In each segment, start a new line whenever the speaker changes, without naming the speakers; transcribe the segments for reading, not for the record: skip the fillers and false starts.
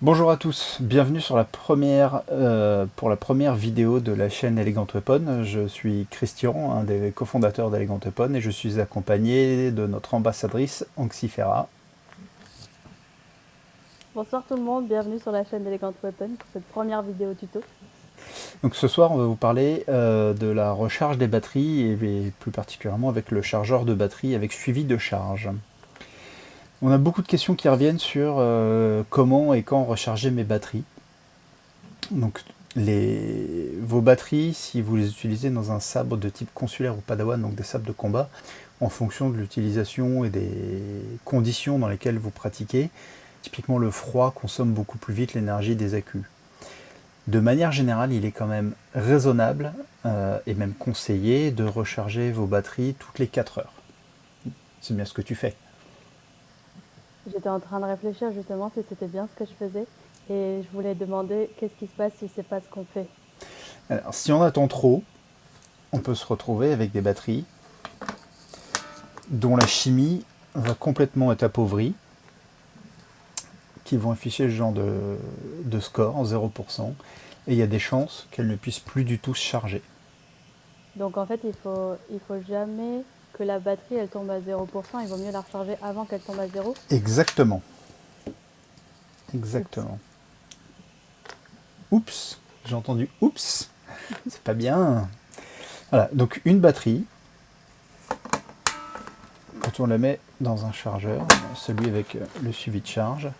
Bonjour à tous, bienvenue sur pour la première vidéo de la chaîne Elegant Weapon. Je suis Christian, un des cofondateurs d'Elegant Weapon, et je suis accompagné de notre ambassadrice Anxifera.
Bonsoir tout le monde, bienvenue sur la chaîne d'Elegant Weapon pour cette première vidéo tuto.
Donc ce soir on va vous parler de la recharge des batteries et plus particulièrement avec le chargeur de batterie avec suivi de charge. On a beaucoup de questions qui reviennent sur comment et quand recharger mes batteries. Donc vos batteries, si vous les utilisez dans un sabre de type consulaire ou padawan, donc des sabres de combat, en fonction de l'utilisation et des conditions dans lesquelles vous pratiquez, typiquement le froid consomme beaucoup plus vite l'énergie des accus. De manière générale, il est quand même raisonnable et même conseillé de recharger vos batteries toutes les 4 heures. C'est bien ce que tu fais.
J'étais en train de réfléchir justement si c'était bien ce que je faisais et je voulais demander qu'est-ce qui se passe si c'est pas ce qu'on fait.
Alors, si on attend trop, on peut se retrouver avec des batteries dont la chimie va complètement être appauvrie, qui vont afficher le genre de score en 0%, et il y a des chances qu'elles ne puissent plus du tout se charger.
Donc en fait il faut jamais que la batterie elle tombe à 0%, il vaut mieux la recharger avant qu'elle tombe à 0.
Exactement.
Oups.
Exactement. Oups, j'ai entendu oups, c'est pas bien. Voilà, donc une batterie, quand on la met dans un chargeur, celui avec le suivi de charge,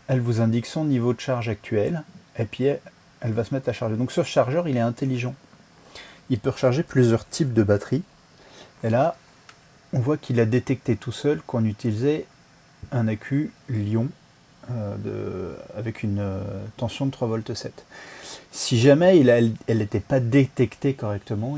elle vous indique son niveau de charge actuel, et puis elle va se mettre à charger. Donc ce chargeur, il est intelligent. Il peut recharger plusieurs types de batteries. Et là, on voit qu'il a détecté tout seul qu'on utilisait un accu Lion avec une tension de 3,7 V. Si jamais elle n'était pas détectée correctement,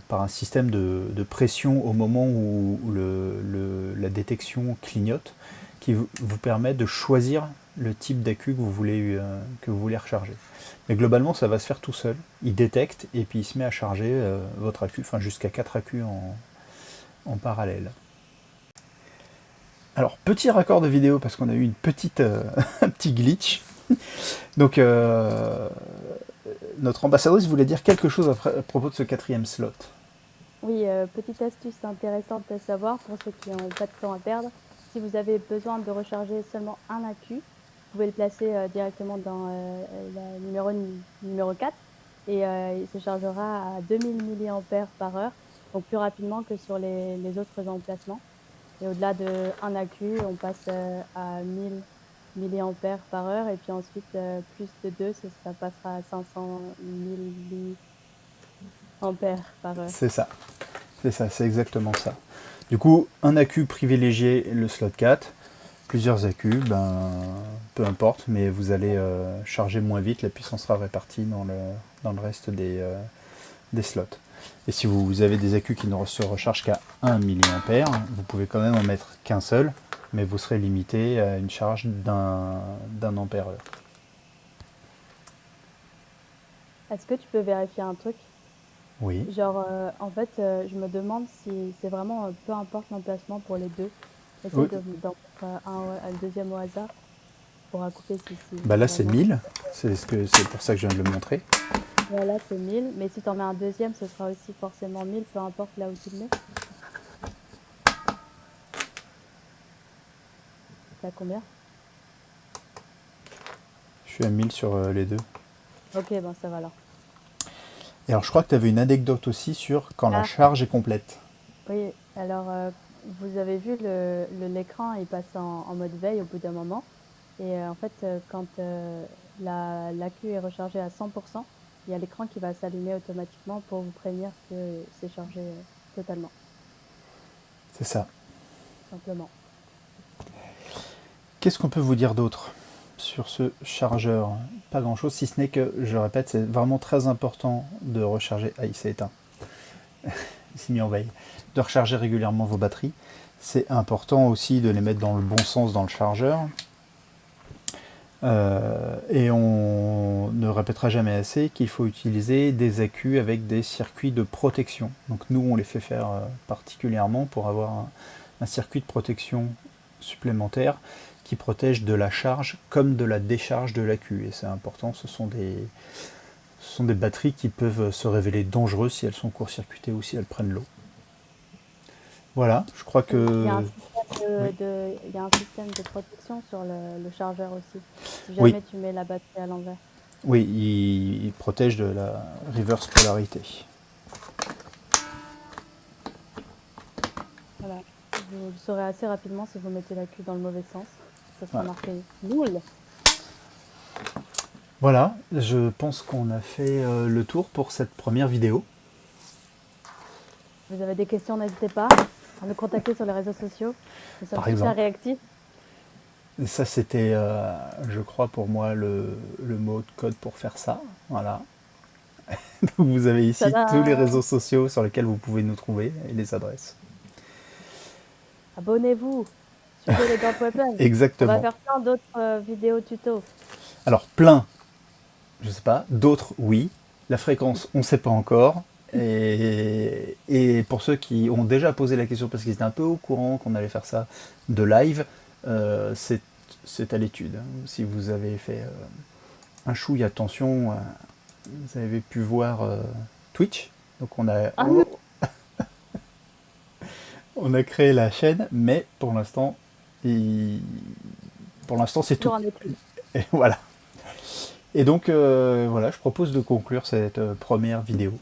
par un système de pression au moment où la détection clignote, qui vous permet de choisir le type d'accu que vous voulez recharger. Mais globalement, ça va se faire tout seul. Il détecte et puis il se met à charger votre accu, enfin jusqu'à 4 accus en parallèle. Alors, petit raccord de vidéo parce qu'on a eu un petit glitch. Donc, notre ambassadrice voulait dire quelque chose à propos de ce quatrième slot.
Oui, petite astuce intéressante à savoir pour ceux qui n'ont pas de temps à perdre. Si vous avez besoin de recharger seulement un accu, vous pouvez le placer directement dans la numéro 4 et il se chargera à 2000 mAh par heure, donc plus rapidement que sur les autres emplacements. Et au-delà de un accu, on passe à 1000 mAh par heure et puis ensuite plus de 2, ça passera à 500 mAh par heure.
C'est exactement ça. Du coup, un accu privilégié le slot 4, plusieurs accus, peu importe, mais vous allez charger moins vite, la puissance sera répartie dans le reste des slots. Et si vous avez des accus qui ne se rechargent qu'à 1 mA, vous pouvez quand même en mettre qu'un seul, mais vous serez limité à une charge d'un ampère-heure.
Est-ce que tu peux vérifier un truc?
Oui.
Genre, en fait, je me demande si c'est vraiment peu importe l'emplacement pour les deux. Essaye
Oui.
d'en mettre un deuxième au hasard pour couper si
Bah là c'est
vraiment.
1000, c'est pour ça que je viens de le montrer.
Voilà, c'est 1000. Mais si tu en mets un deuxième, ce sera aussi forcément 1000, peu importe là où tu le mets. T'as combien?
Je suis à 1000 sur les deux.
Ok, ben ça va alors.
Et alors je crois que tu avais une anecdote aussi sur quand la
Ah,
charge est complète.
oui, alors vous avez vu l'écran, il passe en mode veille au bout d'un moment. Et en fait, quand l'accu est rechargé à 100%, il y a l'écran qui va s'allumer automatiquement pour vous prévenir que c'est chargé totalement,
C'est ça.
simplement.
Qu'est-ce qu'on peut vous dire d'autre sur ce chargeur? Pas grand chose, si ce n'est que, je répète, c'est vraiment très important de recharger. Ah, il s'est éteint. Il s'est mis en veille. De recharger régulièrement vos batteries. C'est important aussi de les mettre dans le bon sens dans le chargeur. Et on ne répétera jamais assez qu'il faut utiliser des accus avec des circuits de protection. Donc nous, on les fait faire particulièrement pour avoir un circuit de protection supplémentaire qui protège de la charge comme de la décharge de l'accu. Et c'est important, ce sont des batteries qui peuvent se révéler dangereuses si elles sont court-circuitées ou si elles prennent l'eau. Voilà, je crois
Il y a
que...
un système
Oui,
il y a un système de protection sur le chargeur aussi, si
oui,
jamais tu mets la batterie à l'envers.
oui, il protège de la reverse polarité.
Voilà. Vous le saurez assez rapidement si vous mettez l'accu dans le mauvais sens. Ça sera
Voilà.
marqué nul.
Voilà, je pense qu'on a fait le tour pour cette première vidéo.
Si vous avez des questions, n'hésitez pas à nous contacter sur les réseaux sociaux. Nous sommes
Par
super
exemple.
réactifs.
Et ça, c'était, je crois, pour moi, le mot de code pour faire ça. Voilà. Donc, vous avez ici tous les
Tada!
réseaux sociaux sur lesquels vous pouvez nous trouver et les adresses.
Abonnez-vous. Suivez les Gant Weapons. On va
Exactement.
faire plein d'autres vidéos tutos.
Alors, plein, je sais pas. D'autres, oui. La fréquence, on ne sait pas encore. Et pour ceux qui ont déjà posé la question parce qu'ils étaient un peu au courant qu'on allait faire ça de live, c'est à l'étude. Si vous avez fait un chouille attention, vous avez pu voir Twitch. Donc
Ah oui,
on a créé la chaîne, mais pour l'instant, c'est tout.
toujours un étude.
Et voilà. Et donc voilà, je propose de conclure cette première vidéo.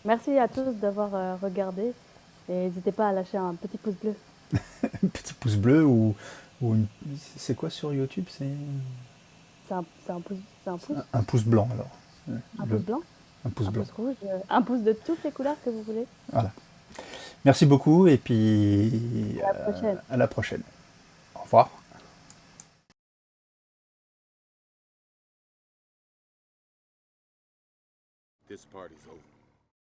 Merci à tous d'avoir regardé. Et n'hésitez pas à lâcher un petit pouce bleu.
Petit pouce bleu ou c'est quoi sur YouTube?
C'est un pouce, c'est un pouce,
Un pouce blanc alors.
un
Le-
pouce blanc,
un pouce
un
blanc.
pouce rouge, un pouce de toutes les couleurs que vous voulez.
Voilà. Merci beaucoup et puis
À la prochaine.
à la prochaine. Au revoir.
This party's over.